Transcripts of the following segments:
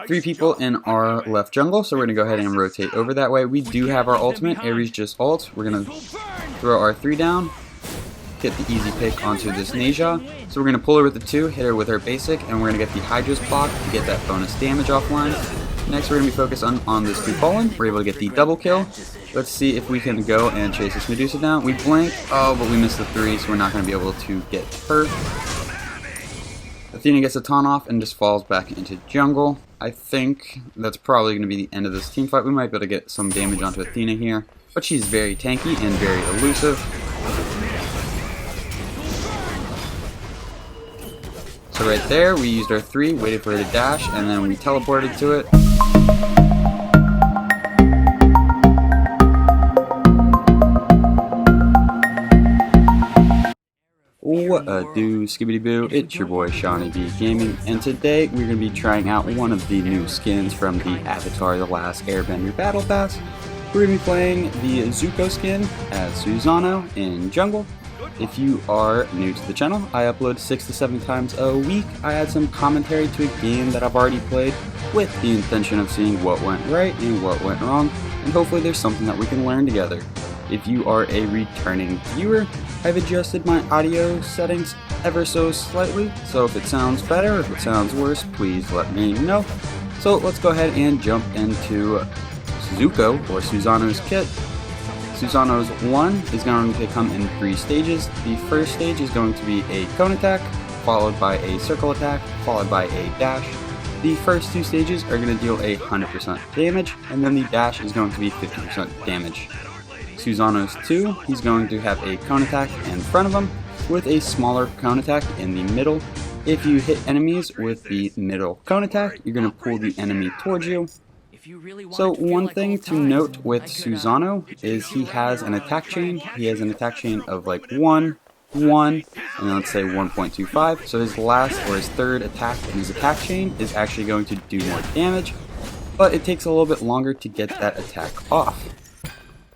3 people in our left jungle, so we're going to go ahead and rotate over that way. We do have our ultimate. Ares just ult. We're going to throw our 3 down, get the easy pick onto this Neja. So we're going to pull her with the 2, hit her with our basic, and we're going to get the Hydra's block to get that bonus damage offline. Next, we're going to be focused on this 2 fallen. We're able to get the double kill. Let's see if we can go and chase this Medusa down. We blink, oh, but we missed the 3, so we're not going to be able to get her. Athena gets a taunt off and just falls back into jungle. I think that's probably going to be the end of this team fight. We might be able to get some damage onto Athena here, but she's very tanky and very elusive. So right there, we used our 3, waited for her to dash, and then we teleported to it. What a do, skibbity boo, it's your boy Seanyb Gaming, and today we're going to be trying out one of the new skins from the Avatar The Last Airbender Battle Pass. We're going to be playing the Zuko skin as Susano in jungle. If you are new to the channel, I upload 6 to 7 times a week. I add some commentary to a game that I've already played with the intention of seeing what went right and what went wrong, and hopefully there's something that we can learn together. If you are a returning viewer, I've adjusted my audio settings ever so slightly, so if it sounds better, if it sounds worse, please let me know. So let's go ahead and jump into Zuko, or Susano's kit. Susano's 1 is going to come in 3 stages. The first stage is going to be a cone attack, followed by a circle attack, followed by a dash. The first 2 stages are going to deal 100% damage, and then the dash is going to be 50% damage. Susano's 2, he's going to have a cone attack in front of him, with a smaller cone attack in the middle. If you hit enemies with the middle cone attack, you're going to pull the enemy towards you. So one thing to note with Susano is he has an attack chain. He has an attack chain of like 1, 1, and then let's say 1.25. So his last or his third attack in his attack chain is actually going to do more damage, but it takes a little bit longer to get that attack off.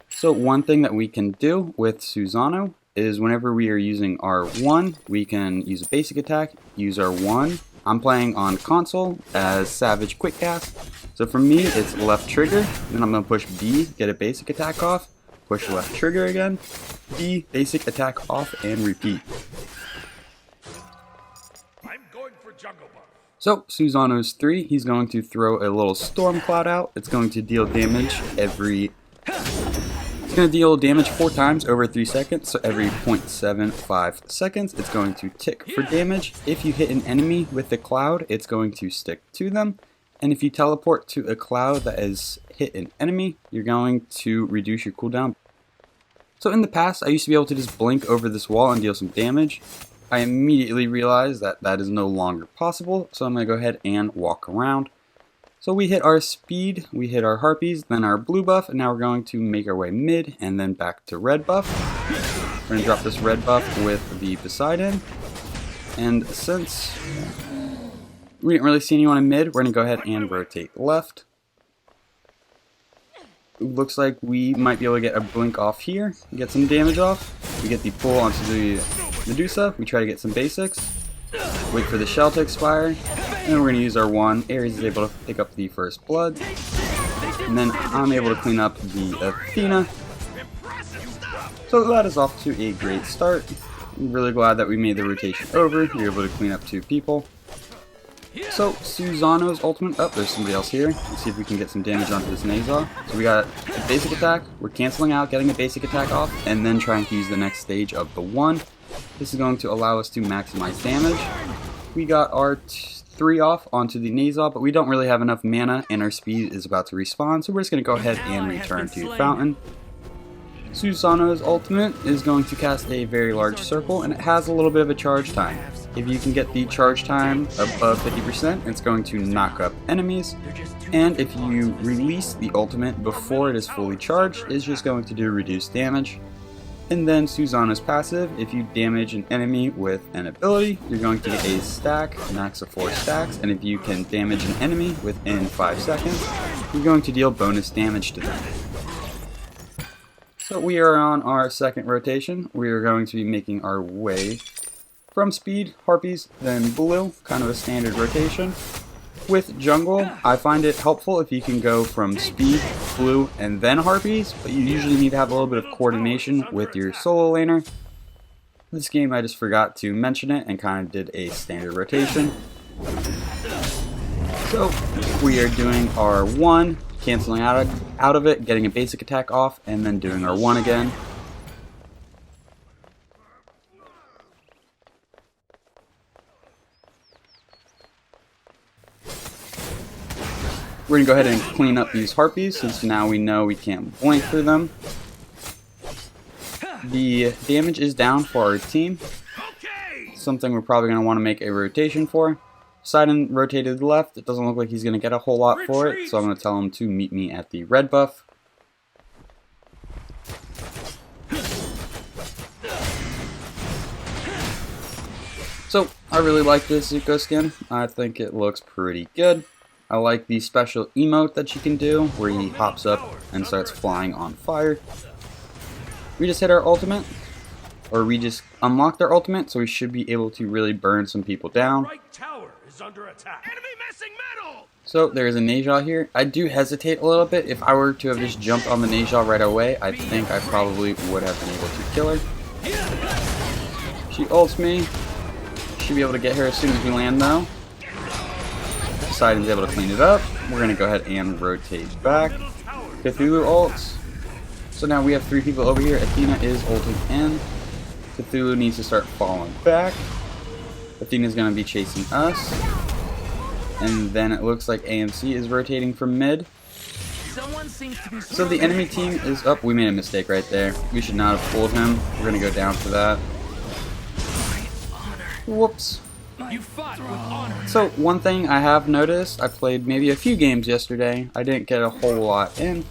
So one thing that we can do with Susano is whenever we are using our 1, we can use a basic attack, use our 1. I'm playing on console as Savage Quick Cast. So for me, it's left trigger, then I'm going to push B, get a basic attack off, push left trigger again, B, basic attack off, and repeat. I'm going for jungle buff. So Susano's 3, he's going to throw a little storm cloud out. It's going to deal damage It's going to deal damage 4 times over 3 seconds, so every 0.75 seconds it's going to tick for damage. If you hit an enemy with the cloud, it's going to stick to them. And if you teleport to a cloud that has hit an enemy, you're going to reduce your cooldown. So in the past, I used to be able to just blink over this wall and deal some damage. I immediately realized that that is no longer possible, so I'm going to go ahead and walk around. So we hit our speed, we hit our harpies, then our blue buff, and now we're going to make our way mid and then back to red buff. We're going to drop this red buff with the Poseidon. And since we didn't really see anyone in mid, we're going to go ahead and rotate left. Looks like we might be able to get a blink off here, get some damage off. We get the pull onto the Medusa, we try to get some basics. Wait for the shell to expire, and then we're going to use our 1. Ares is able to pick up the first blood, and then I'm able to clean up the Athena. So that is off to a great start. I'm really glad that we made the rotation over. We were able to clean up 2 people. So Susano's ultimate, oh, there's somebody else here. Let's see if we can get some damage onto this Neja. So we got a basic attack, we're canceling out, getting a basic attack off, and then trying to use the next stage of the 1. This is going to allow us to maximize damage. We got our 3 off onto the Neja, but we don't really have enough mana, and our speed is about to respawn, so we're just going to go ahead and return to Fountain. Susano's ultimate is going to cast a very large circle, and it has a little bit of a charge time. If you can get the charge time above 50%, it's going to knock up enemies, and if you release the ultimate before it is fully charged, it's just going to do reduced damage. And then Susano's passive, if you damage an enemy with an ability, you're going to get a stack, max of 4 stacks, and if you can damage an enemy within 5 seconds, you're going to deal bonus damage to them. So we are on our second rotation. We are going to be making our way from speed, harpies, then blue, kind of a standard rotation. With jungle, I find it helpful if you can go from speed, blue, and then harpies, but you usually need to have a little bit of coordination with your solo laner. This game I just forgot to mention it and kind of did a standard rotation. So we are doing our 1, canceling out of it, getting a basic attack off, and then doing our 1 again. We're going to go ahead and clean up these harpies since now we know we can't blink through them. The damage is down for our team. Something we're probably going to want to make a rotation for. Poseidon rotated left. It doesn't look like he's going to get a whole lot for it, so I'm going to tell him to meet me at the red buff. So, I really like this Zuko skin. I think it looks pretty good. I like the special emote that you can do, where he hops up and starts flying on fire. We just hit our ultimate, or we just unlocked our ultimate, so we should be able to really burn some people down. So there's a Najal here. I do hesitate a little bit. If I were to have just jumped on the Najal right away, I think I probably would have been able to kill her. She ults me. Should be able to get her as soon as we land though. Poseidon's able to clean it up. We're going to go ahead and rotate back. Cthulhu ults. So now we have 3 people over here. Athena is ulting in. Cthulhu needs to start falling back. Athena's going to be chasing us. And then it looks like AMC is rotating from mid. So the enemy team is up. We made a mistake right there. We should not have pulled him. We're going to go down for that. Whoops. So one thing I have noticed, I played maybe a few games yesterday. I didn't get a whole lot in.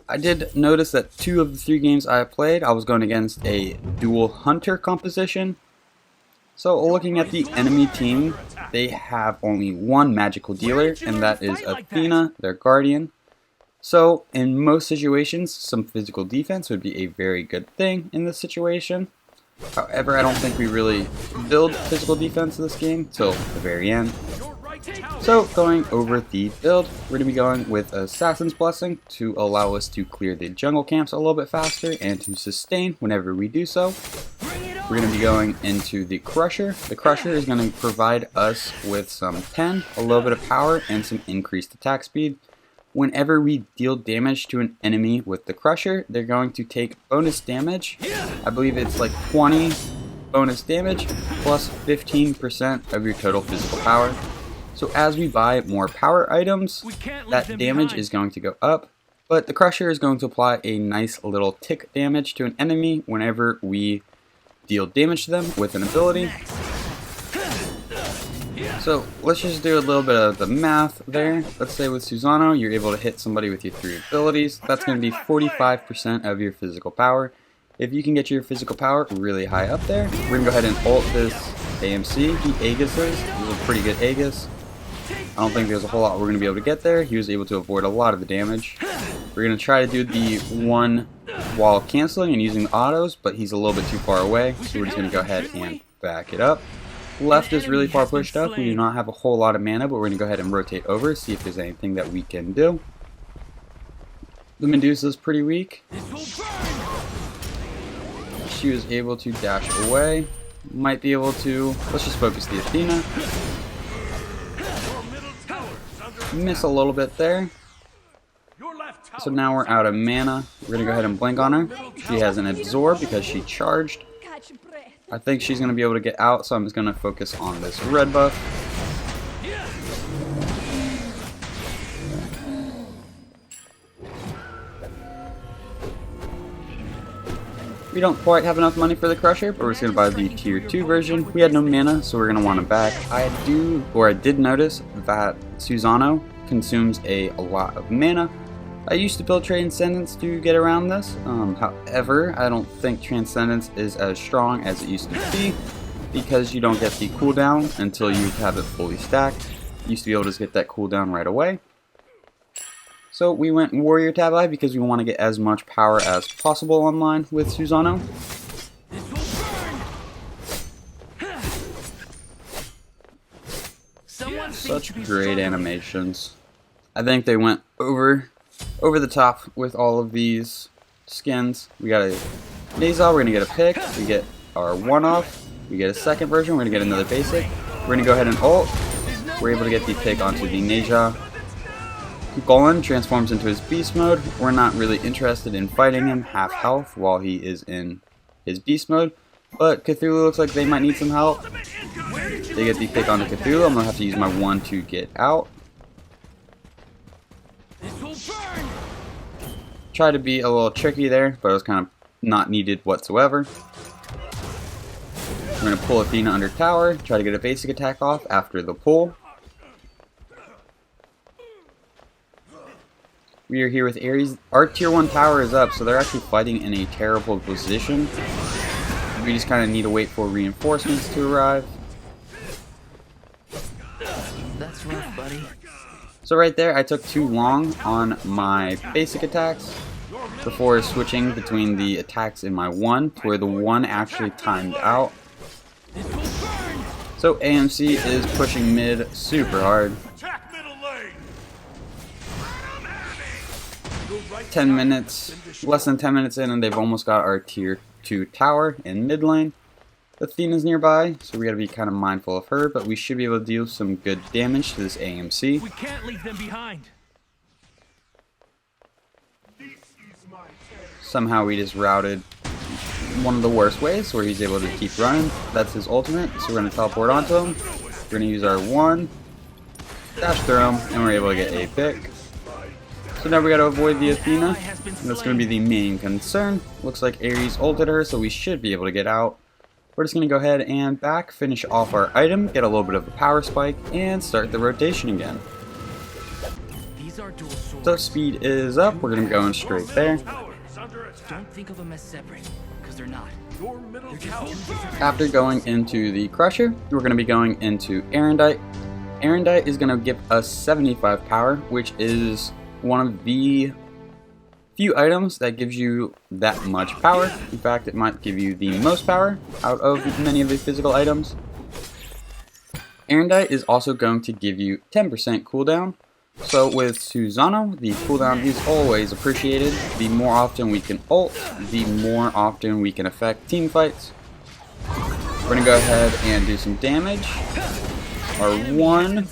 I did notice that 2 of the 3 games I played, I was going against a dual hunter composition. So looking at the enemy team, they have only 1 magical dealer, and that is Athena, their guardian. So in most situations, some physical defense would be a very good thing in this situation. However, I don't think we really build physical defense in this game till the very end. So, going over the build, we're going to be going with Assassin's Blessing to allow us to clear the jungle camps a little bit faster and to sustain whenever we do so. We're going to be going into the Crusher. The Crusher is going to provide us with some pen, a little bit of power, and some increased attack speed. Whenever we deal damage to an enemy with the Crusher, they're going to take bonus damage. I believe it's like 20 bonus damage plus 15% of your total physical power. So as we buy more power items, that damage is going to go up. But the Crusher is going to apply a nice little tick damage to an enemy whenever we deal damage to them with an ability. So let's just do a little bit of the math there. Let's say with Susano, you're able to hit somebody with your 3 abilities. That's going to be 45% of your physical power. If you can get your physical power really high up there, we're going to go ahead and ult this AMC. He Aegises. He's a pretty good Aegis. I don't think there's a whole lot we're going to be able to get there. He was able to avoid a lot of the damage. We're going to try to do the 1 while canceling and using the autos, but he's a little bit too far away, so we're just going to go ahead and back it up. Left is really far pushed up. We do not have a whole lot of mana, but we're going to go ahead and rotate over, see if there's anything that we can do. The Medusa is pretty weak. She was able to dash away. Might be able to... Let's just focus the Athena. Miss a little bit there. So now we're out of mana. We're going to go ahead and blink on her. She has an absorb because she charged. I think she's going to be able to get out, so I'm just going to focus on this red buff. We don't quite have enough money for the Crusher, but we're just going to buy the tier 2 version. We had no mana, so we're going to want it back. I did notice that Susano consumes a lot of mana. I used to build Transcendence to get around this. However, I don't think Transcendence is as strong as it used to be because you don't get the cooldown until you have it fully stacked. You used to be able to just get that cooldown right away. So we went Warrior Tabi because we want to get as much power as possible online with Susano. So Such great animations. I think they went over the top with all of these skins. We got a Nazal, we're gonna get a pick, we get our one-off, we get a second version, we're gonna get another basic. We're gonna go ahead and ult. We're able to get the pick onto the Nazal. Golan transforms into his beast mode. We're not really interested in fighting him half health while he is in his beast mode, but Cthulhu looks like they might need some help. They get the pick onto Cthulhu. I'm gonna have to use my one to get out. Try to be a little tricky there, but it was kind of not needed whatsoever. We're gonna pull Athena under tower, try to get a basic attack off after the pull. We are here with Ares. Our tier 1 tower is up, so they're actually fighting in a terrible position. We just kind of need to wait for reinforcements to arrive. That's rough, buddy. So right there, I took too long on my basic attacks before switching between the attacks in my one, to where the one actually timed out. So AMC is pushing mid super hard. 10 minutes, less than 10 minutes in, and they've almost got our tier 2 tower in mid lane. Athena's nearby, so we gotta be kind of mindful of her, but we should be able to deal some good damage to this AMC. We can't leave them behind. Somehow we just routed one of the worst ways, where he's able to keep running. That's his ultimate, so we're gonna teleport onto him. We're gonna use our one, dash through him, and we're able to get a pick. So now we gotta avoid the Athena. That's gonna be the main concern. Looks like Ares ulted her, so we should be able to get out. We're just gonna go ahead and back, finish off our item, get a little bit of a power spike, and start the rotation again. So speed is up, we're gonna be going straight there. Don't think of them as separate, because they're not. After going into the Crusher, we're gonna be going into Arondight. Arondight is gonna give us 75 power, which is one of the few items that gives you that much power. In fact, it might give you the most power out of many of the physical items. Arondight is also going to give you 10% cooldown. So with Susano, the cooldown is always appreciated. The more often we can ult, the more often we can affect team fights. We're gonna go ahead and do some damage. Our one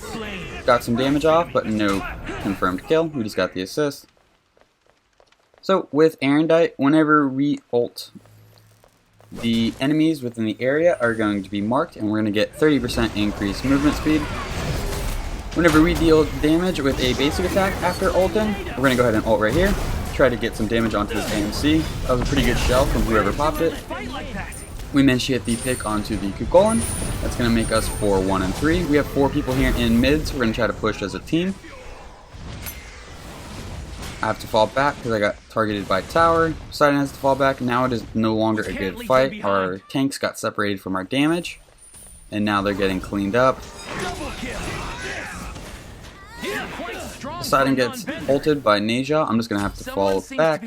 got some damage off, but no confirmed kill. We just got the assist. So with Arondight, whenever we ult, the enemies within the area are going to be marked, and we're going to get 30% increased movement speed. Whenever we deal damage with a basic attack after ulting, we're going to go ahead and ult right here. Try to get some damage onto this AMC. That was a pretty good shell from whoever popped it. We managed to get the pick onto the Kukulkan. That's going to make us 4-1 and 3. We have 4 people here in mid, so we're going to try to push as a team. I have to fall back because I got targeted by tower. Poseidon has to fall back. Now it is no longer a good fight. Our tanks got separated from our damage, and now they're getting cleaned up. Poseidon gets ulted by Nazal. I'm just going to have to fall back.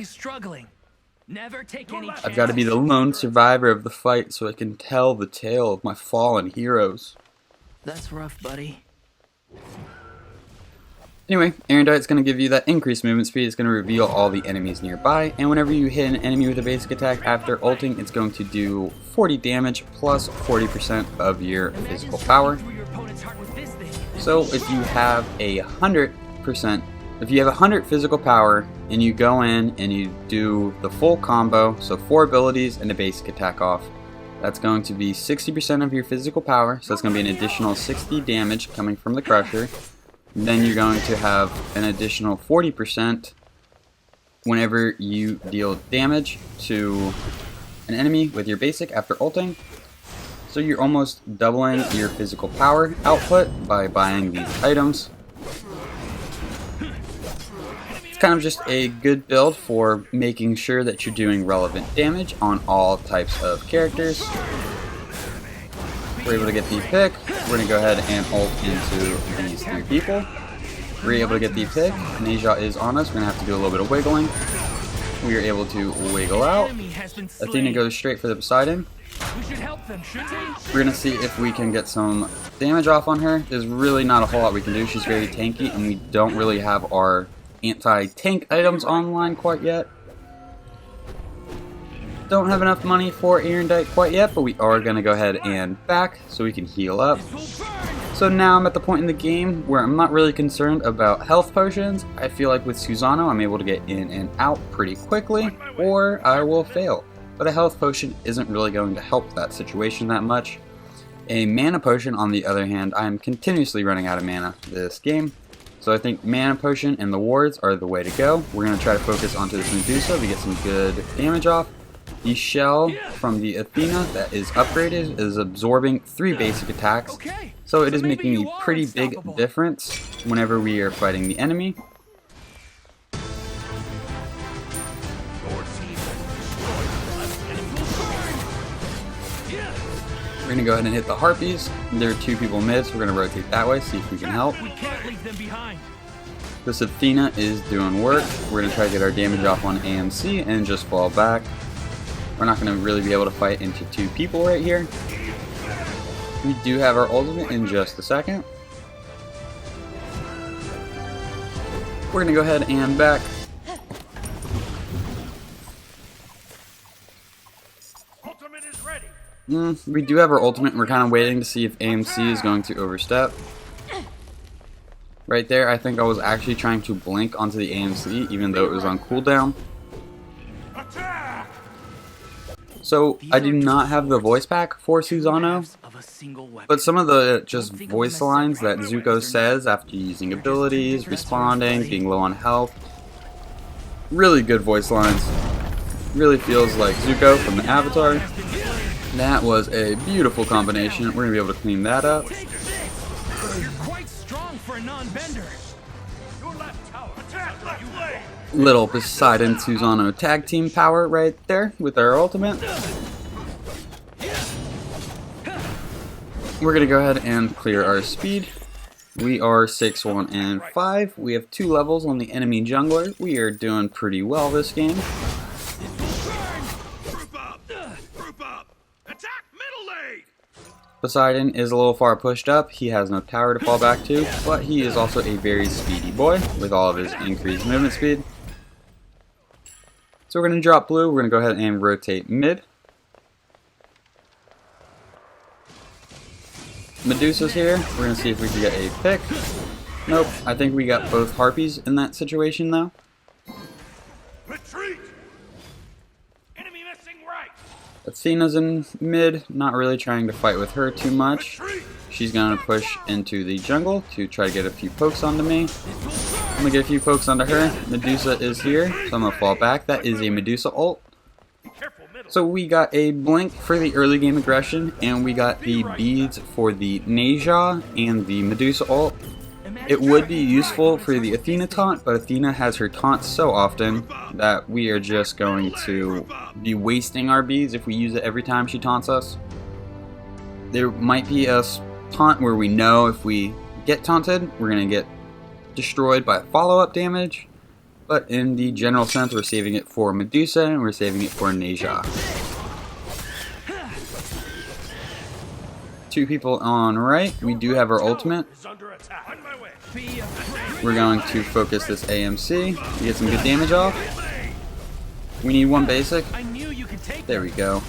I've got to be the lone survivor of the fight so I can tell the tale of my fallen heroes. That's rough, buddy. Anyway, Arondite's going to give you that increased movement speed. It's going to reveal all the enemies nearby, and whenever you hit an enemy with a basic attack after ulting, it's going to do 40 damage plus 40% of your physical power. So if you have 100 physical power and you go in and you do the full combo, so 4 abilities and a basic attack off, that's going to be 60% of your physical power, so that's going to be an additional 60 damage coming from the Crusher. Then you're going to have an additional 40% whenever you deal damage to an enemy with your basic after ulting. So you're almost doubling your physical power output by buying these items. It's kind of just a good build for making sure that you're doing relevant damage on all types of characters. We're able to get the pick. We're going to go ahead and ult into these 3 people. We're able to get the pick. Nazal is on us. We're going to have to do a little bit of wiggling. We are able to wiggle out. Athena goes straight for the Poseidon. We should help them, shouldn't we? We're gonna see if we can get some damage off on her. There's really not a whole lot we can do. She's very tanky, and we don't really have our anti-tank items online quite yet. Don't have enough money for Arondight quite yet, but we are gonna go ahead and back so we can heal up. So now I'm at the point in the game where I'm not really concerned about health potions. I feel like with Susano I'm able to get in and out pretty quickly, or I will fail. But a health potion isn't really going to help that situation that much. A mana potion, on the other hand, I am continuously running out of mana this game. So I think mana potion and the wards are the way to go. We're going to try to focus onto this Medusa to get some good damage off. The shell from the Athena that is upgraded is absorbing 3 basic attacks. So it is making a pretty big difference whenever we are fighting the enemy. We're going to go ahead and hit the Harpies. There are 2 people mid, so we're going to rotate that way, see if we can help. We can't leave them behind. This Athena is doing work. We're going to try to get our damage off on AMC and just fall back. We're not going to really be able to fight into 2 people right here. We do have our ultimate in just a second. We're going to go ahead and back. Ultimate is ready. We do have our ultimate, and we're kind of waiting to see if AMC is going to overstep. Right there, I think I was actually trying to blink onto the AMC, even though it was on cooldown. So, I do not have the voice pack for Susano, but some of the just voice lines that Zuko says after using abilities, responding, being low on health, really good voice lines. Really feels like Zuko from the Avatar. That was a beautiful combination. We're going to be able to clean that up. You're quite strong for a non-bender. Your left tower. Attack left lane. Little Poseidon Susano tag team power right there with our ultimate. We're going to go ahead and clear our speed. We are 6, 1, and 5. We have 2 levels on the enemy jungler. We are doing pretty well this game. Group up. Group up. Attack middle lane. Poseidon is a little far pushed up. He has no tower to fall back to, but he is also a very speedy boy with all of his increased movement speed. So we're going to drop blue. We're going to go ahead and rotate mid. Medusa's here. We're going to see if we can get a pick. Nope. I think we got both Harpies in that situation though. Retreat. Enemy missing right. Athena's in mid. Not really trying to fight with her too much. Retreat. She's going to push into the jungle to try to get a few pokes onto me. I'm going to get a few pokes onto her. Medusa is here, so I'm going to fall back. That is a Medusa ult. Careful middle. So we got a blink for the early game aggression, and we got the beads for the Neja and the Medusa ult. It would be useful for the Athena taunt, but Athena has her taunt so often that we are just going to be wasting our beads if we use it every time she taunts us. There might be a taunt where we know if we get taunted, we're going to get destroyed by follow-up damage. But in the general sense, we're saving it for Medusa and we're saving it for Neja. 2 people on right. We do have our ultimate. Is under attack. On my way. We're going to focus this AMC to get some good damage off. We need 1 basic. I knew you could take There we go.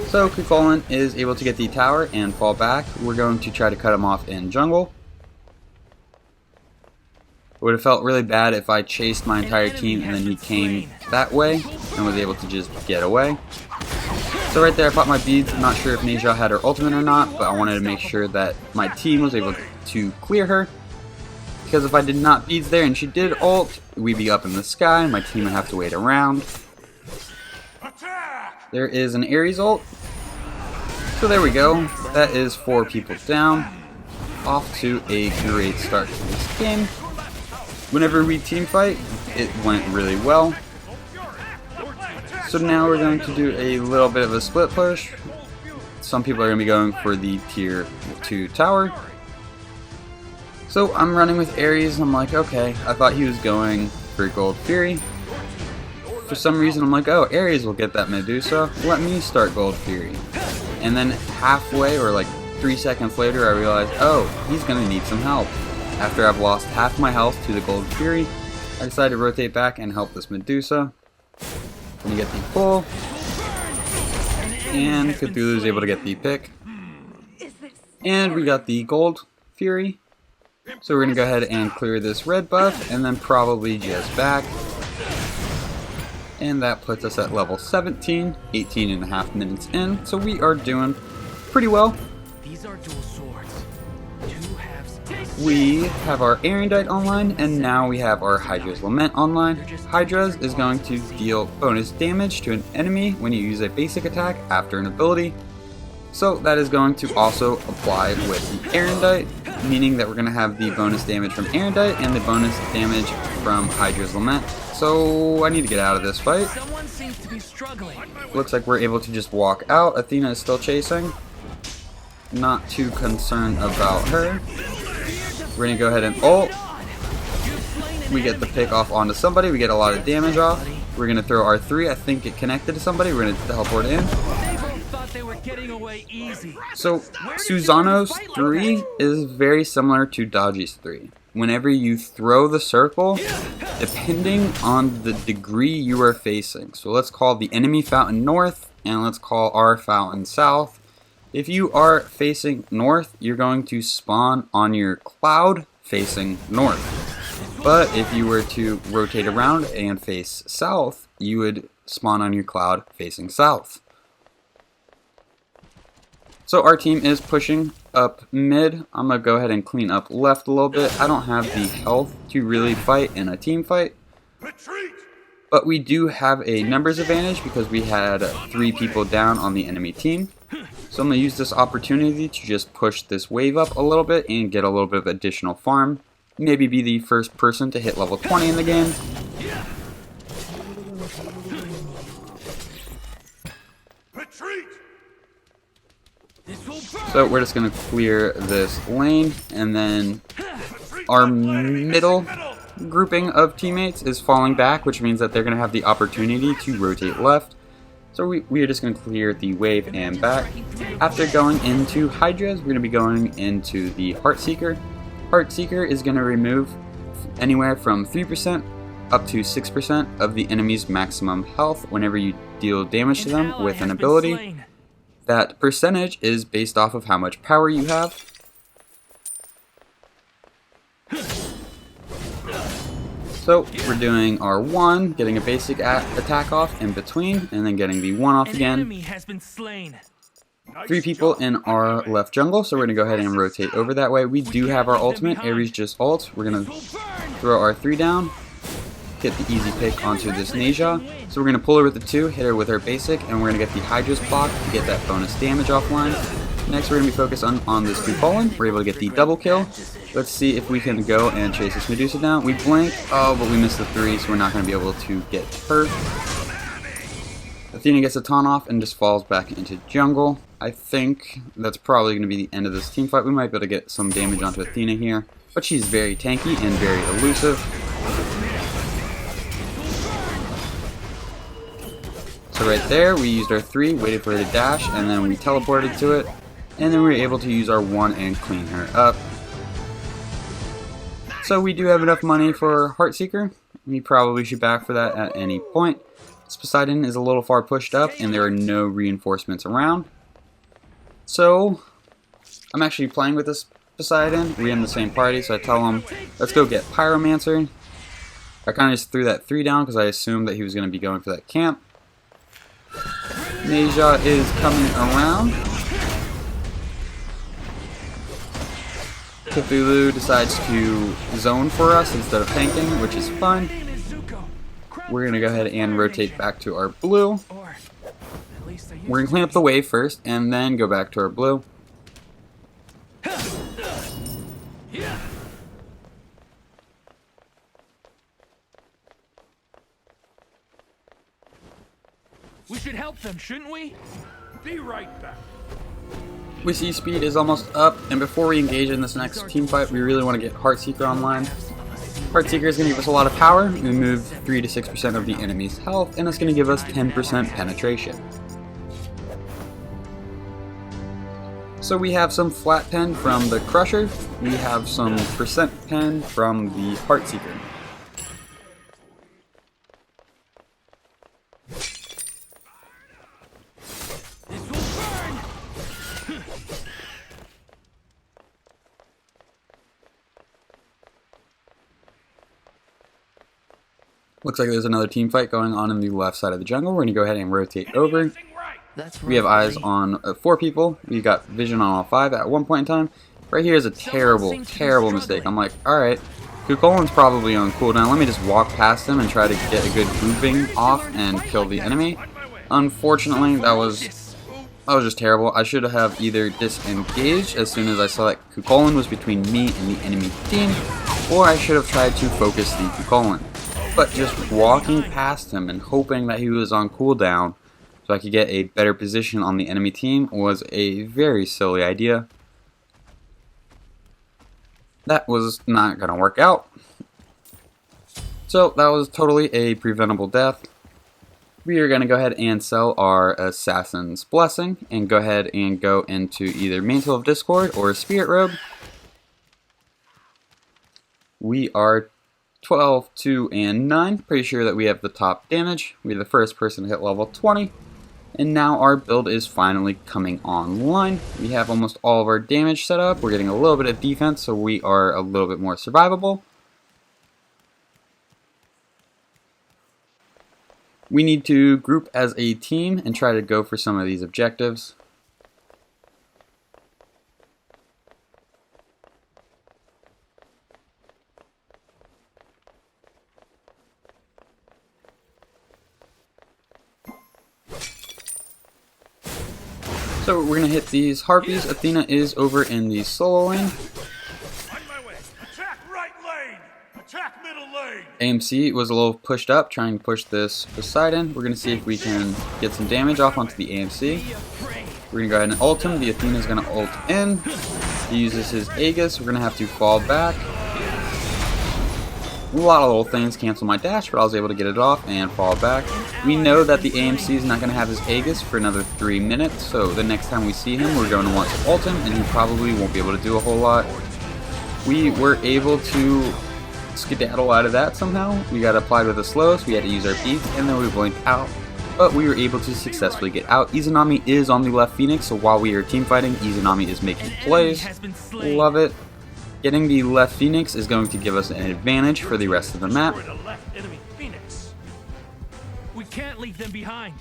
So Kukulin is able to get the tower and fall back. We're going to try to cut him off in jungle. It would have felt really bad if I chased my entire team and then he came that way and was able to just get away. So right there I popped my beads. I'm not sure if Neja had her ultimate or not, but I wanted to make sure that my team was able to clear her. Because if I did not beads there and she did ult, we'd be up in the sky and my team would have to wait around. Attack. There is an Ares ult. So there we go. That is 4 people down. Off to a great start to this game. Whenever we team fight, it went really well. So now we're going to do a little bit of a split push. Some people are going to be going for the tier 2 tower. So I'm running with Ares. I'm like, okay, I thought he was going for Gold Fury. for some reason I'm like, oh, Ares will get that Medusa, let me start Gold Fury. And then halfway, or like 3 seconds later, I realized, oh, he's gonna need some help. After I've lost half my health to the Gold Fury, I decided to rotate back and help this Medusa. Then you get the pull, and Cthulhu's able to get the pick. And we got the Gold Fury. So we're going to go ahead and clear this red buff, and then probably just back. And that puts us at level 17, 18.5 minutes in. So we are doing pretty well. These are dual swords. Two halves. We have our Arondight online, and now we have our Hydra's Lament online. Hydra's is going to deal bonus damage to an enemy when you use a basic attack after an ability. So that is going to also apply with the Arondight, meaning that we're going to have the bonus damage from Arondight and the bonus damage from Hydra's Lament. So I need to get out of this fight. Someone seems to be struggling. Looks like we're able to just walk out. Athena is still chasing. Not too concerned about her. We're going to go ahead and ult. We get the pick off onto somebody. We get a lot of damage off. We're going to throw our 3. I think it connected to somebody. We're going to teleport in. They were getting away easy. So Susano's 3 is very similar to Daji's 3. Whenever you throw the circle, depending on the degree you are facing. So let's call the enemy fountain north, and let's call our fountain south. If you are facing north, you're going to spawn on your cloud facing north. But if you were to rotate around and face south, you would spawn on your cloud facing south. So our team is pushing up mid. I'm going to go ahead and clean up left a little bit. I don't have the health to really fight in a team fight. Retreat! But we do have a numbers advantage because we had 3 people down on the enemy team. So I'm going to use this opportunity to just push this wave up a little bit and get a little bit of additional farm. Maybe be the first person to hit level 20 in the game. Retreat! So we're just going to clear this lane, and then our middle grouping of teammates is falling back, which means that they're going to have the opportunity to rotate left. So we are just going to clear the wave and back. After going into Hydras, we're going to be going into the Heartseeker. Heartseeker is going to remove anywhere from 3% up to 6% of the enemy's maximum health whenever you deal damage to them with an ability. That percentage is based off of how much power you have. So we're doing our 1, getting a basic attack off in between, and then getting the 1 off again. 3 people in our left jungle, so we're going to go ahead and rotate over that way. We do have our ultimate. Ares just ult. We're going to throw our 3 down, get the easy pick onto this Neja. So we're going to pull her with the 2, hit her with her basic, and we're going to get the Hydra's block to get that bonus damage offline. Next we're going to be focused on this Cupolan. We're able to get the double kill. Let's see if we can go and chase this Medusa down. We blink, oh, but we missed the 3, so we're not going to be able to get her. Athena gets a taunt off and just falls back into jungle. I think that's probably going to be the end of this team fight. We might be able to get some damage onto Athena here, but she's very tanky and very elusive. So right there, we used our 3, waited for her to dash, and then we teleported to it. And then we were able to use our 1 and clean her up. So we do have enough money for Heartseeker. We probably should back for that at any point. This Poseidon is a little far pushed up, and there are no reinforcements around. So I'm actually playing with this Poseidon. We're in the same party, so I tell him, let's go get Pyromancer. I kind of just threw that 3 down because I assumed that he was going to be going for that camp. Neja is coming around. Cthulhu decides to zone for us instead of tanking, which is fine. We're going to go ahead and rotate back to our blue. We're going to clean up the wave first, and then go back to our blue. We should help them, shouldn't we? Be right back. We see speed is almost up, and before we engage in this next team fight, we really want to get Heartseeker online. Heartseeker is going to give us a lot of power, remove 3 to 6% of the enemy's health, and it's going to give us 10% penetration. So we have some flat pen from the Crusher, we have some percent pen from the Heartseeker. Looks like there's another team fight going on in the left side of the jungle. We're going to go ahead and rotate over. We have eyes on 4 people. We got vision on all 5 at one point in time. Right here is a terrible, terrible mistake. I'm like, alright, Cucullin's probably on cooldown. Let me just walk past him and try to get a good grouping off and kill the enemy. Unfortunately, that was just terrible. I should have either disengaged as soon as I saw that Cucullin was between me and the enemy team, or I should have tried to focus the Cucullin. But just walking past him and hoping that he was on cooldown so I could get a better position on the enemy team was a very silly idea. That was not going to work out. So that was totally a preventable death. We are going to go ahead and sell our Assassin's Blessing and go ahead and go into either Mantle of Discord or Spirit Robe. We are 12, 2, and 9. Pretty sure that we have the top damage. We're the first person to hit level 20. And now our build is finally coming online. We have almost all of our damage set up. We're getting a little bit of defense, so we are a little bit more survivable. We need to group as a team and try to go for some of these objectives. So we're going to hit these Harpies. Athena is over in the solo lane. On my way. Attack right lane. Attack middle lane. AMC was a little pushed up, trying to push this Poseidon. We're going to see if we can get some damage off onto the AMC. We're going to go ahead and ult him. The Athena's going to ult in. He uses his Aegis. We're going to have to fall back. A lot of little things cancel my dash, but I was able to get it off and fall back. We know that the AMC is not going to have his Aegis for another 3 minutes, so the next time we see him, we're going to want to ult him, and he probably won't be able to do a whole lot. We were able to skedaddle out of that somehow. We got applied with a slow, so we had to use our beats, and then we blinked out. But we were able to successfully get out. Izanami is on the left Phoenix, so while we are team fighting, Izanami is making plays. Love it. Getting the left Phoenix is going to give us an advantage for the rest of the map. We're the left enemy Phoenix. We can't leave them behind.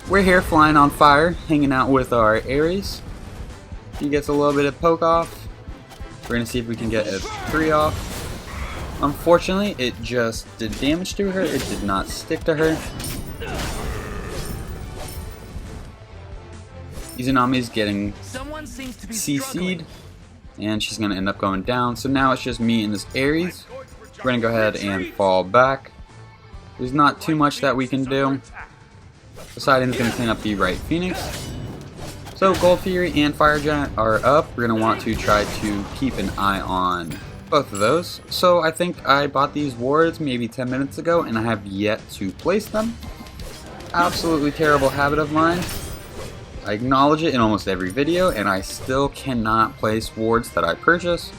We're here flying on fire, hanging out with our Ares. He gets a little bit of poke off. We're going to see if we can get a 3 off. Unfortunately, it just did damage to her. It did not stick to her. Izanami is getting CC'd, and she's going to end up going down. So now it's just me and this Ares. We're going to go ahead and fall back. There's not too much that we can do. Poseidon's going to clean up the right Phoenix. So Gold Fury and Fire Giant are up. We're going to want to try to keep an eye on both of those. So I think I bought these wards maybe 10 minutes ago, and I have yet to place them. Absolutely terrible habit of mine. I acknowledge it in almost every video, and I still cannot place wards that I purchase.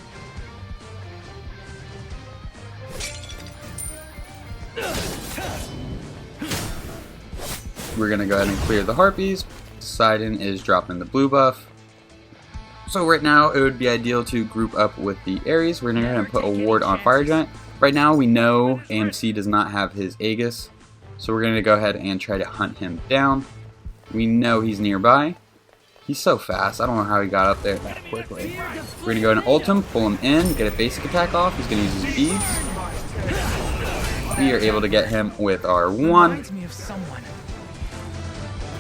We're going to go ahead and clear the Harpies. Poseidon is dropping the blue buff. So right now, it would be ideal to group up with the Ares. We're going to go ahead and put a ward on Fire Giant. Right now, we know AMC does not have his Aegis, so we're going to go ahead and try to hunt him down. We know he's nearby. He's so fast. I don't know how he got up there that quickly. We're going to go ahead and ult him, pull him in, get a basic attack off. He's going to use his beads. We are able to get him with our 1.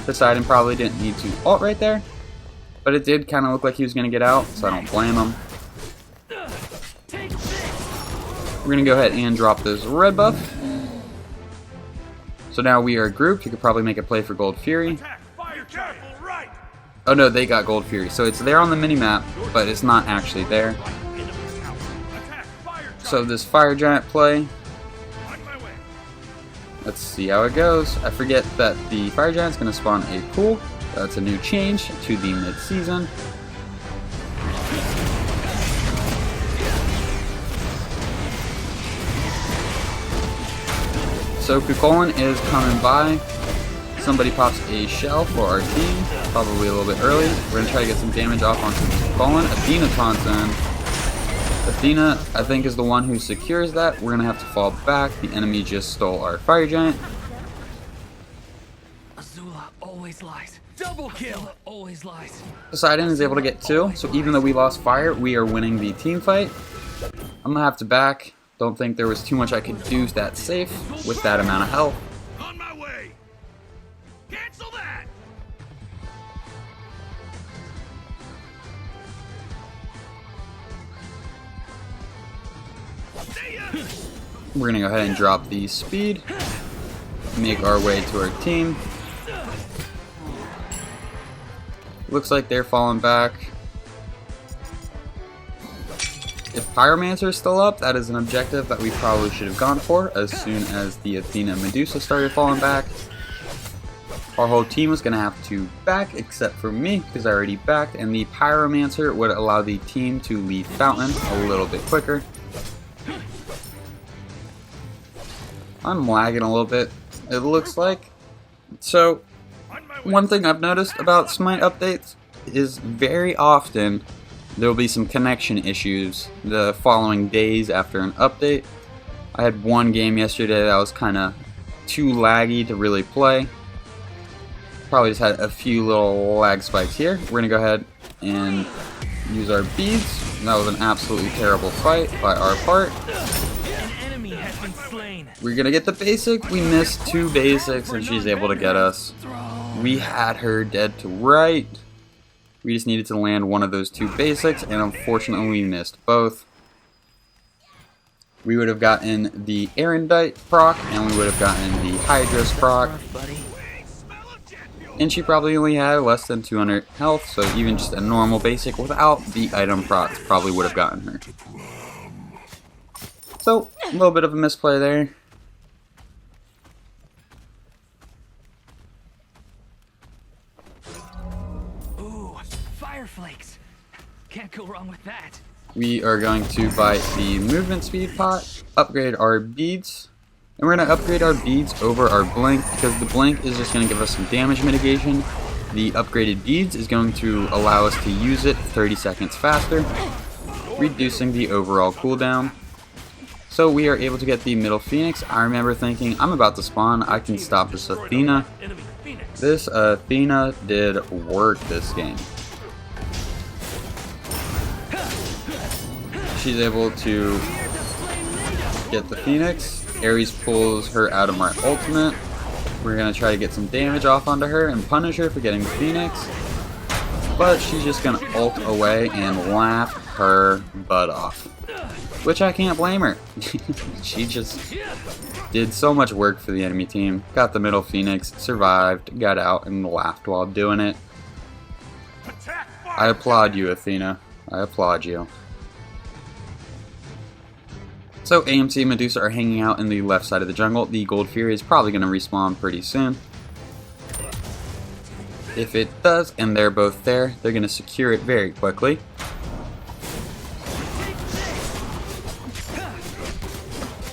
Poseidon probably didn't need to ult right there, but it did kind of look like he was going to get out, so I don't blame him. We're going to go ahead and drop this red buff. So now we are grouped. You could probably make a play for Gold Fury. Attack. Fire careful right. Oh no, they got Gold Fury. So it's there on the mini-map, but it's not actually there. Attack! Fire! So this Fire Giant play, On my way! let's see how it goes. I forget that the Fire Giant's going to spawn a pool. That's a new change to the mid-season. So Kukulin is coming by. Somebody pops a shell for our team, probably a little bit early. We're going to try to get some damage off onto Kukulin. Athena taunts in. Athena, I think, is the one who secures that. We're going to have to fall back. The enemy just stole our Fire Giant. Azula always lies. Double kill! Azula always lies. Poseidon is able to get 2, so even though we lost fire, we are winning the team fight. I'm going to have to back. Don't think there was too much I could do that safe with that amount of health. On my way! Cancel that! See ya! We're going to go ahead and drop the speed. Make our way to our team. Looks like they're falling back. If Pyromancer is still up, that is an objective that we probably should have gone for as soon as the Athena and Medusa started falling back. Our whole team was going to have to back, except for me, because I already backed, and the Pyromancer would allow the team to leave Fountain a little bit quicker. I'm lagging a little bit, it looks like. So, one thing I've noticed about Smite updates is very often there will be some connection issues the following days after an update. I had one game yesterday that was kind of too laggy to really play. Probably just had a few little lag spikes here. We're going to go ahead and use our beads. That was an absolutely terrible fight by our part. An enemy has been slain. We're going to get the basic. We missed 2 basics and she's able to get us. We had her dead to right. We just needed to land one of those 2 basics, and unfortunately we missed both. We would have gotten the Arondight proc, and we would have gotten the Hydra's proc. And she probably only had less than 200 health, so even just a normal basic without the item procs probably would have gotten her. So, a little bit of a misplay there. Flakes. Can't go wrong with that. We are going to buy the movement speed pot, upgrade our beads, and we're going to upgrade our beads over our blink because the blink is just going to give us some damage mitigation. The upgraded beads is going to allow us to use it 30 seconds faster, reducing the overall cooldown. So we are able to get the middle Phoenix. I remember thinking, I'm about to spawn, I can stop this Athena. This Athena did work this game. She's able to get the Phoenix. Ares pulls her out of my ultimate. We're going to try to get some damage off onto her and punish her for getting the Phoenix. But she's just going to ult away and laugh her butt off. Which I can't blame her. She just did so much work for the enemy team. Got the middle Phoenix, survived, got out, and laughed while doing it. I applaud you, Athena. I applaud you. So AMC and Medusa are hanging out in the left side of the jungle. The Gold Fury is probably going to respawn pretty soon. If it does, and they're both there, they're going to secure it very quickly.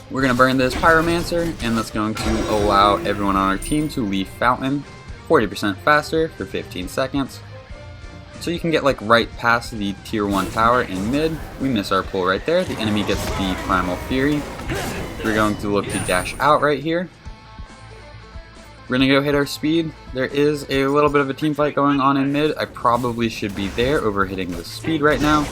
We're going to burn this Pyromancer, and that's going to allow everyone on our team to leave Fountain 40% faster for 15 seconds. So you can get like right past the tier 1 tower in mid. We miss our pull right there. The enemy gets the Primal Fury. We're going to look to dash out right here. We're going to go hit our speed. There is a little bit of a team fight going on in mid. I probably should be there over hitting the speed right now.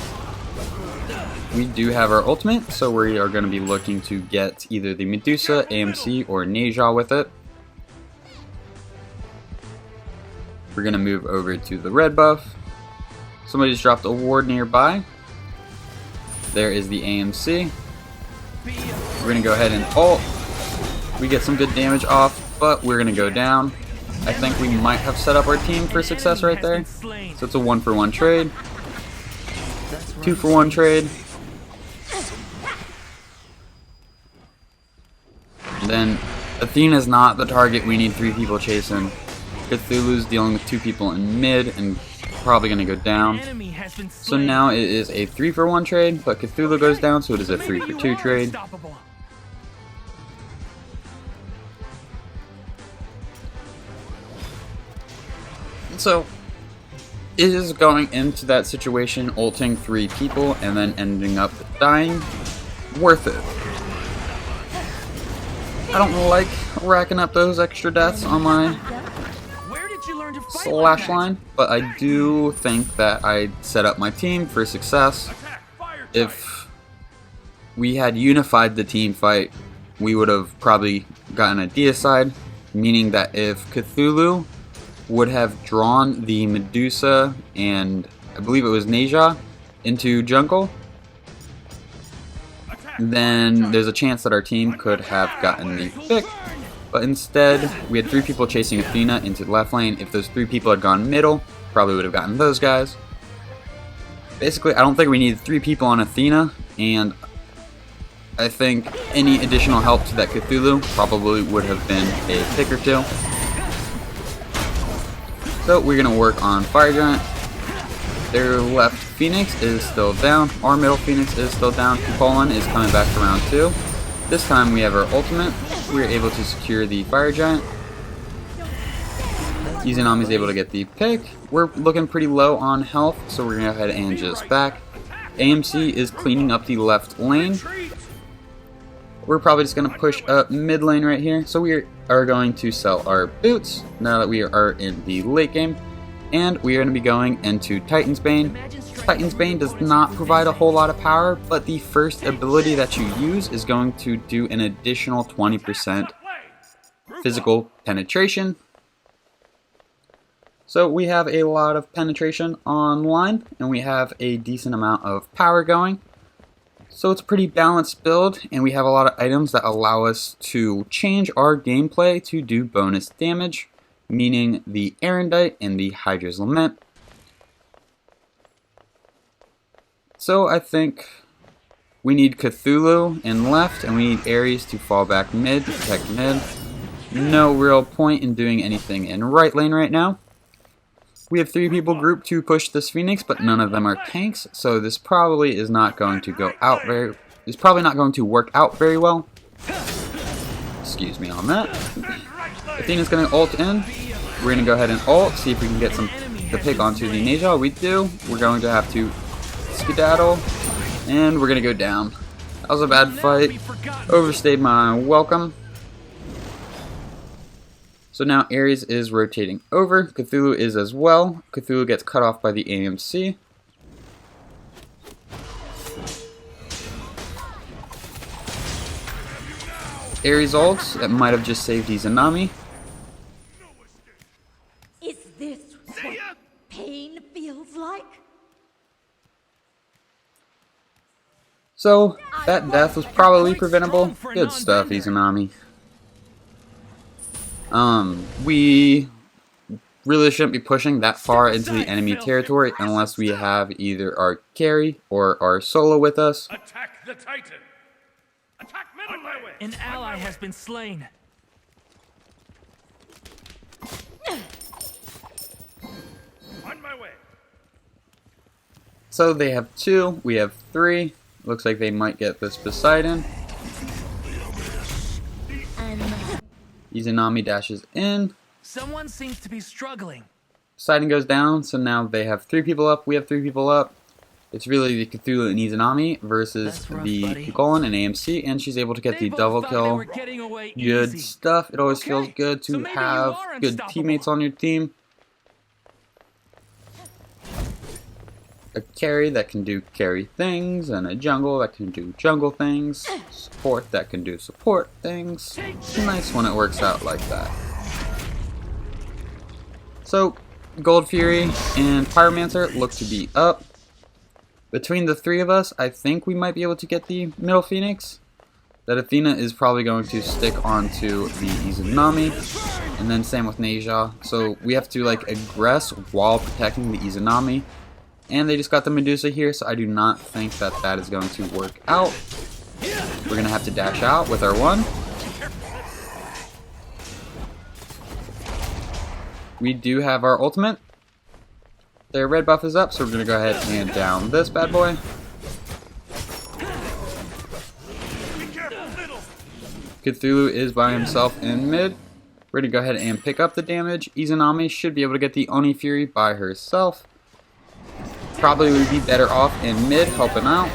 We do have our ultimate, so we are going to be looking to get either the Medusa, AMC, or Neja with it. We're going to move over to the red buff. Somebody's dropped a ward nearby. There is the AMC. We're going to go ahead and ult. We get some good damage off, but we're going to go down. I think we might have set up our team for success right there. So it's a 1-for-1 trade. 2-for-1 trade. And then Athena's not the target we need 3 people chasing. Cthulhu's dealing with 2 people in mid and probably going to go down. So now it is a 3-for-1 trade, but Cthulhu goes down, so it is a 3-for-2 trade. So it is going into that situation, ulting 3 people and then ending up dying. Worth it. I don't like racking up those extra deaths on my slash line, but I do think that I set up my team for success. If we had unified the team fight, we would have probably gotten a deicide, meaning that if Cthulhu would have drawn the Medusa and I believe it was Neja into jungle, then there's a chance that our team could have gotten the pick. But instead, we had 3 people chasing Athena into the left lane. If those 3 people had gone middle, probably would have gotten those guys. Basically, I don't think we needed 3 people on Athena, and I think any additional help to that Cthulhu probably would have been a pick or 2. So we're going to work on Fire Giant. Their left Phoenix is still down. Our middle Phoenix is still down. Poland is coming back for round 2. This time we have our ultimate. We're able to secure the Fire Giant. Izanami is able to get the pick. We're looking pretty low on health, so we're going to go ahead and just back. AMC is cleaning up the left lane. We're probably just going to push up mid lane right here. So we are going to sell our boots now that we are in the late game. And we are going to be going into Titan's Bane. Titan's Bane does not provide a whole lot of power, but the first ability that you use is going to do an additional 20% physical penetration. So we have a lot of penetration online, and we have a decent amount of power going. So it's a pretty balanced build, and we have a lot of items that allow us to change our gameplay to do bonus damage, meaning the Arondight and the Hydra's Lament. So I think we need Cthulhu in left, and we need Ares to fall back mid to protect mid. No real point in doing anything in right lane right now. We have 3 people grouped to push this Phoenix, but none of them are tanks, so this probably is not going to go out very. It's probably not going to work out very well. Excuse me on that. Athena's going to ult in. We're going to go ahead and ult, see if we can get the pick onto the Neja. We do. We're going to have to skedaddle, and we're going to go down. That was a bad fight. Overstayed my welcome. So now Ares is rotating over. Cthulhu is as well. Cthulhu gets cut off by the AMC. Ares ults. That might have just saved Izanami. Is this what pain feels like? So that death was probably preventable. Good stuff, Izanami. We really shouldn't be pushing that far into the enemy territory unless we have either our carry or our solo with us. Attack the Titan! Attack middle lane! An ally has been slain. On my way! So they have 2, we have 3. Looks like they might get this Poseidon. Izanami dashes in. Someone seems to be struggling. Poseidon goes down, so now they have 3 people up, we have 3 people up. It's really the Cthulhu and Izanami versus the Kukulin and AMC, and she's able to get the double kill. Good stuff. It always feels good to have good teammates on your team. A carry that can do carry things, and a jungle that can do jungle things. Support that can do support things. It's nice when it works out like that. So, Gold Fury and Pyromancer look to be up. Between the 3 of us, I think we might be able to get the middle Phoenix. That Athena is probably going to stick onto the Izanami. And then same with Neja. So we have to like aggress while protecting the Izanami. And they just got the Medusa here, so I do not think that that is going to work out. We're going to have to dash out with our one. We do have our ultimate. Their red buff is up, so we're going to go ahead and down this bad boy. Cthulhu is by himself in mid. We're going to go ahead and pick up the damage. Izanami should be able to get the Oni Fury by herself. Probably would be better off in mid, helping out.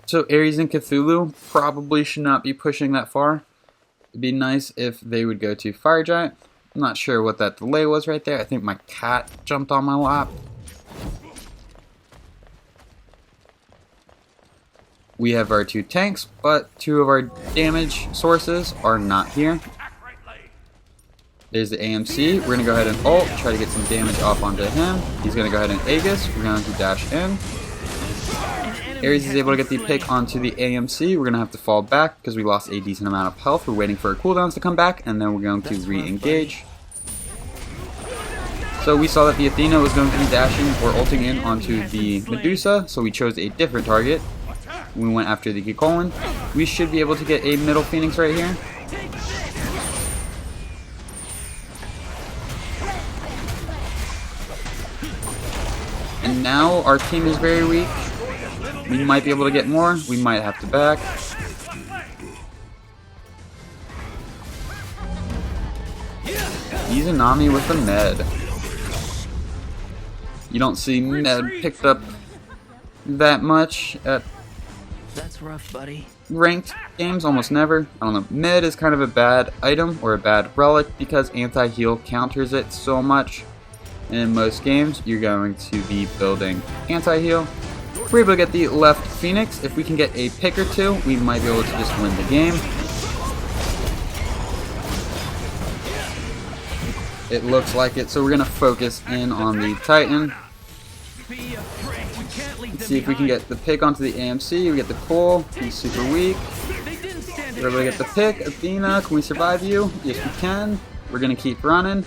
So Ares and Cthulhu probably should not be pushing that far. It'd be nice if they would go to Fire Giant. I'm not sure what that delay was right there. I think my cat jumped on my lap. We have our two tanks, but two of our damage sources are not here. There's the AMC. We're going to go ahead and ult, try to get some damage off onto him. He's going to go ahead and Aegis. We're going to dash in. Ares is able to get the pick onto the AMC. We're going to have to fall back because we lost a decent amount of health. We're waiting for our cooldowns to come back, and then we're going to re-engage. So we saw that the Athena was going to be dashing or ulting in onto the Medusa, so we chose a different target. We went after the Gikolin. We should be able to get a middle Phoenix right here. And now our team is very weak. We might be able to get more. We might have to back. Izanami with the med. You don't see med picked up that much at That's rough, buddy. ranked games, almost never. I don't know. Med is kind of a bad item or a bad relic because anti-heal counters it so much. And in most games, you're going to be building anti-heal. We're able to get the left Phoenix. If we can get a pick or two, we might be able to just win the game. It looks like it, so we're going to focus in on the Titan. Let's see if we can get the pick onto the AMC. We get the pull. He's super weak. We're able to get the pick. Athena, can we survive you? Yes, we can. We're going to keep running.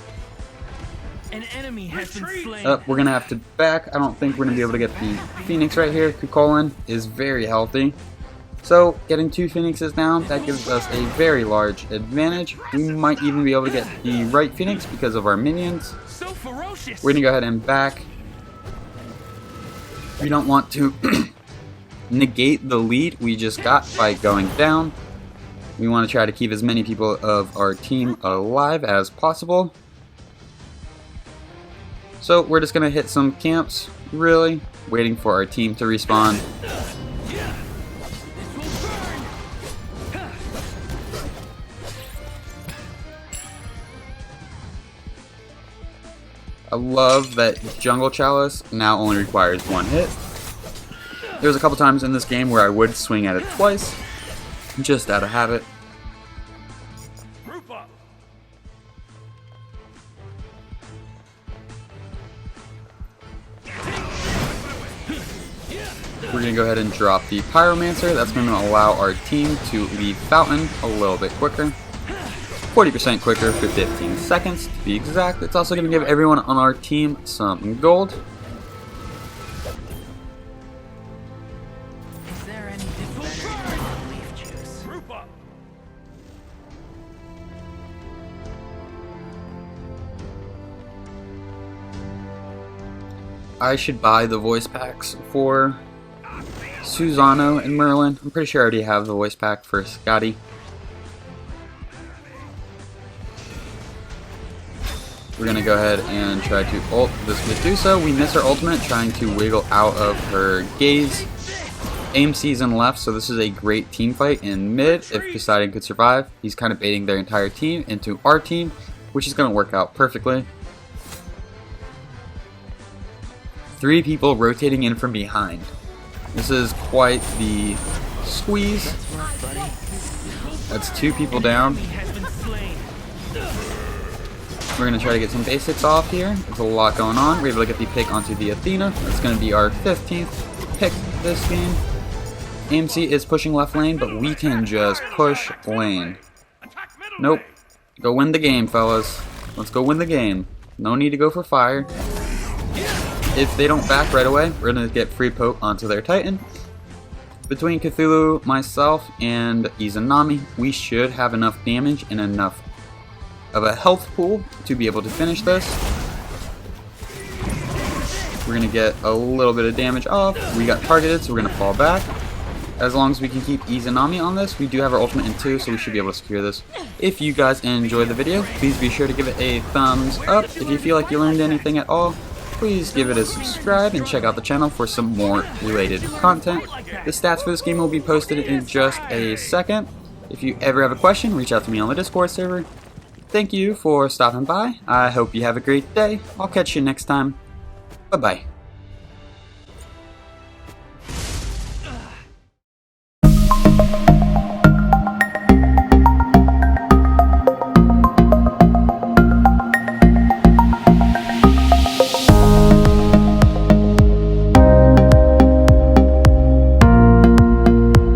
An enemy has been slain. We're going to have to back. I don't think we're going to be able to get the Phoenix right here. Kukulin is very healthy. So, getting two Phoenixes down, that gives us a very large advantage. We might even be able to get the right Phoenix because of our minions. So ferocious. We're going to go ahead and back. We don't want to negate the lead we just got by going down. We want to try to keep as many people of our team alive as possible. So we're just going to hit some camps, really, waiting for our team to respawn. I love that Jungle Chalice now only requires one hit. There's a couple times in this game where I would swing at it twice, just out of habit. We're going to go ahead and drop the Pyromancer. That's going to allow our team to leave Fountain a little bit quicker. 40% quicker for 15 seconds to be exact. It's also going to give everyone on our team some gold. Is there anything better than leaf juice? I should buy the voice packs for Susano and Merlin. I'm pretty sure I already have the voice pack for Scotty. We're going to go ahead and try to ult this Medusa. We miss her ultimate, trying to wiggle out of her gaze. AMC's in left, so this is a great team fight in mid if Poseidon could survive. He's kind of baiting their entire team into our team, which is going to work out perfectly. 3 people rotating in from behind. This is quite the squeeze. That's rough, buddy. That's 2 people down. Has been slain. We're going to try to get some basics off here. There's a lot going on. We're able to get the pick onto the Athena. That's going to be our 15th pick this game. AMC is pushing left lane, but we can just push lane. Nope. Go win the game, fellas. Let's go win the game. No need to go for fire. If they don't back right away, we're going to get free poke onto their Titan. Between Cthulhu, myself, and Izanami, we should have enough damage and enough of a health pool to be able to finish this. We're going to get a little bit of damage off. We got targeted, so we're going to fall back. As long as we can keep Izanami on this, we do have our ultimate in 2, so we should be able to secure this. If you guys enjoyed the video, please be sure to give it a thumbs up. If you feel like you learned anything at all, please give it a subscribe and check out the channel for some more related content. The stats for this game will be posted in just a second. If you ever have a question, reach out to me on the Discord server. Thank you for stopping by. I hope you have a great day. I'll catch you next time. Bye-bye.